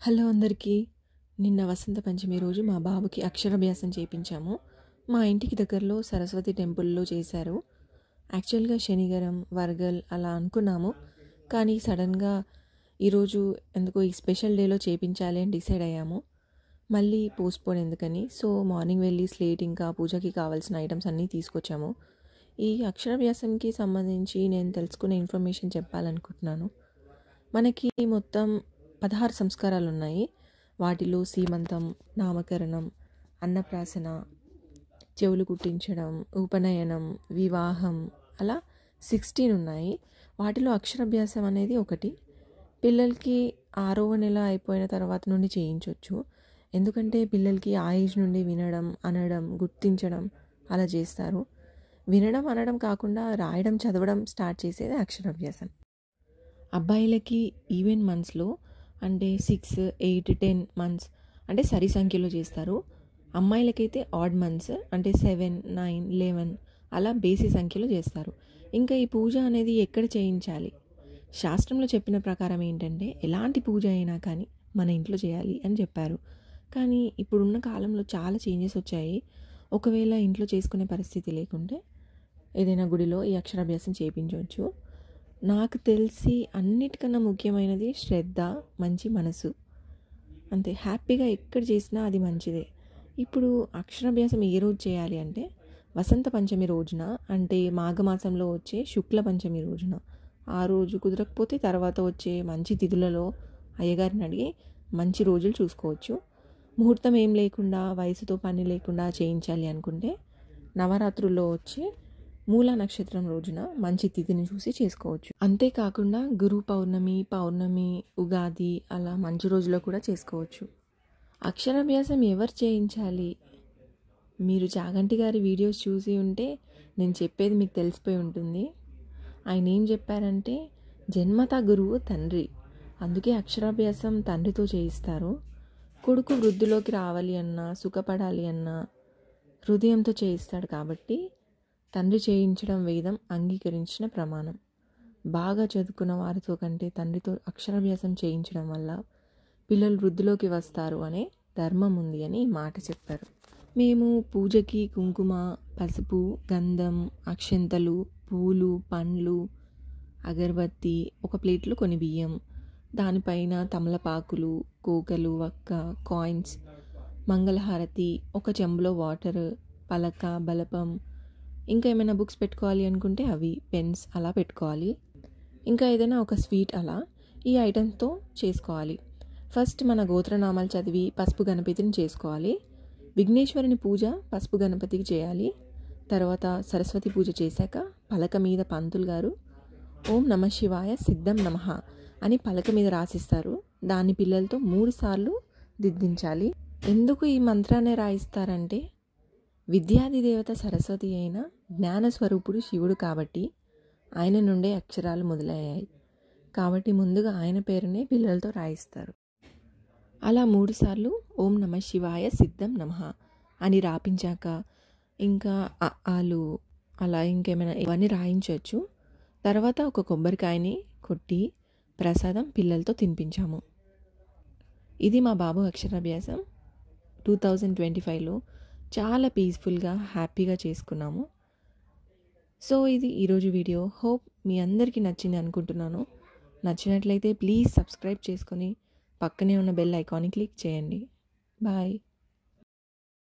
Hello అందరికీ. నిన్న వసంత పంచమి రోజు మా బాబుకి అక్షరాభ్యాసం చేయించాము. మా ఇంటికి దగ్గరలో సరస్వతి టెంపుల్లో చేశారు. యాక్చువల్గా శనిగరం వర్గల్ అలా అనుకున్నాము, కానీ సడన్గా ఈరోజు ఎందుకో ఈ స్పెషల్ డేలో చేయించాలి అని డిసైడ్ అయ్యాము. మళ్ళీ పోస్ట్పోన్ ఎందుకని మార్నింగ్ వెళ్ళి స్లేట్ ఇంకా పూజకి కావాల్సిన ఐటమ్స్ అన్నీ తీసుకొచ్చాము. ఈ అక్షరాభ్యాసంకి సంబంధించి నేను తెలుసుకునే ఇన్ఫర్మేషన్ చెప్పాలనుకుంటున్నాను. మనకి మొత్తం 16 సంస్కారాలు ఉన్నాయి. వాటిలో సీమంతం, నామకరణం, అన్నప్రాసన, చెవులు కుట్టించడం, ఉపనయనం, వివాహం అలా 16 ఉన్నాయి. వాటిలో అక్షరాభ్యాసం అనేది ఒకటి. పిల్లలకి 6వ నెల అయిపోయిన తర్వాత నుండి చేయించవచ్చు. ఎందుకంటే పిల్లలకి ఆ ఏజ్ నుండి వినడం, అనడం, గుర్తించడం అలా చేస్తారు. వినడం, అనడం కాకుండా రాయడం, చదవడం స్టార్ట్ చేసేది అక్షరాభ్యాసం. అబ్బాయిలకి ఈవెన్ మంత్స్లో అంటే 6, 8, 10 మంత్స్ అంటే సరి సంఖ్యలో చేస్తారు. అమ్మాయిలకైతే ఆడ్ మంత్స్ అంటే 7, 9, 11 అలా బేసి సంఖ్యలో చేస్తారు. ఇంకా ఈ పూజ అనేది ఎక్కడ చేయించాలి? శాస్త్రంలో చెప్పిన ప్రకారం ఏంటంటే ఎలాంటి పూజ అయినా కానీ మన ఇంట్లో చేయాలి అని చెప్పారు. కానీ ఇప్పుడున్న కాలంలో చాలా చేంజెస్ వచ్చాయి. ఒకవేళ ఇంట్లో చేసుకునే పరిస్థితి లేకుంటే ఏదైనా గుడిలో ఈ అక్షరాభ్యాసం చేయించవచ్చు. నాకు తెలిసి అన్నిటికన్నా ముఖ్యమైనది శ్రద్ధ, మంచి మనసు. అంతే, హ్యాపీగా ఎక్కడ చేసినా అది మంచిదే. ఇప్పుడు అక్షరాభ్యాసం ఏ రోజు చేయాలి అంటే వసంత పంచమి రోజున, అంటే మాఘమాసంలో వచ్చే శుక్ల పంచమి రోజున. ఆ రోజు కుదరకపోతే తర్వాత వచ్చే మంచి తిథులలో అయ్యగారిని అడిగి మంచి రోజులు చూసుకోవచ్చు. ముహూర్తం ఏం లేకుండా, వయసుతో పని లేకుండా చేయించాలి అనుకుంటే నవరాత్రుల్లో వచ్చే మూలా నక్షత్రం రోజున మంచి తిథిని చూసి చేసుకోవచ్చు. అంతేకాకుండా గురు పౌర్ణమి, ఉగాది అలా మంచి రోజులో కూడా చేసుకోవచ్చు. అక్షరాభ్యాసం ఎవరు చేయించాలి? మీరు చాగంటి గారి వీడియోస్ చూసి ఉంటే నేను చెప్పేది మీకు తెలిసిపోయి ఉంటుంది. ఆయన ఏం చెప్పారంటే జన్మత గురువు తండ్రి, అందుకే అక్షరాభ్యాసం తండ్రితో చేయిస్తారు. కొడుకు వృద్ధిలోకి రావాలి అన్నా, సుఖపడాలి అన్నా హృదయంతో చేయిస్తాడు. కాబట్టి తండ్రి చేయించడం వేదం అంగీకరించిన ప్రమాణం. బాగా చదువుకున్న వారితో కంటే తండ్రితో అక్షరాభ్యాసం చేయించడం వల్ల పిల్లలు వృద్ధిలోకి వస్తారు అనే ధర్మం ఉంది అని ఈ మాట చెప్పారు. మేము పూజకి కుంకుమ, పసుపు, గంధం, అక్షంతలు, పూలు, పండ్లు, అగరబత్తి, ఒక ప్లేట్లో కొన్ని బియ్యం, దానిపైన తమలపాకులు, కోకలు, వక్క, కాయిన్స్, మంగళహారతి, ఒక చెంబులో వాటర్, పలక, బలపం, ఇంకా ఏమైనా బుక్స్ పెట్టుకోవాలి అనుకుంటే అవి, పెన్స్ అలా పెట్టుకోవాలి. ఇంకా ఏదైనా ఒక స్వీట్ అలా ఈ ఐటమ్స్తో చేసుకోవాలి. ఫస్ట్ మన గోత్రనామాలు చదివి పసుపు గణపతిని చేసుకోవాలి. విఘ్నేశ్వరుని పూజ పసుపు గణపతికి చేయాలి. తర్వాత సరస్వతి పూజ చేశాక పలక మీద పంతులు గారు ఓం నమ శివాయ సిద్ధం నమః అని పలక మీద రాసిస్తారు. దాన్ని పిల్లలతో 3 సార్లు దిద్దించాలి. ఎందుకు ఈ మంత్రాన్ని రాయిస్తారంటే విద్యాది దేవత సరస్వతి అయిన జ్ఞానస్వరూపుడు శివుడు కాబట్టి ఆయన నుండే అక్షరాలు మొదలయ్యాయి. కాబట్టి ముందుగా ఆయన పేరునే పిల్లలతో రాయిస్తారు. అలా 3 సార్లు ఓం నమ శివాయ సిద్ధం నమః అని రాపించాక ఇంకా ఆలు అలా ఇంకేమైనా ఇవన్నీ రాయించవచ్చు. తర్వాత ఒక కొబ్బరికాయని కొట్టి ప్రసాదం పిల్లలతో తినిపించాము. ఇది మా బాబు అక్షరాభ్యాసం 2025లో చాలా పీస్ఫుల్గా, హ్యాపీగా చేసుకున్నాము. ఇది ఈరోజు వీడియో. హోప్ మీ అందరికీ నచ్చింది అనుకుంటున్నాను. నచ్చినట్లయితే ప్లీజ్ సబ్స్క్రైబ్ చేసుకొని పక్కనే ఉన్న బెల్ ఐకాన్ని క్లిక్ చేయండి. బాయ్.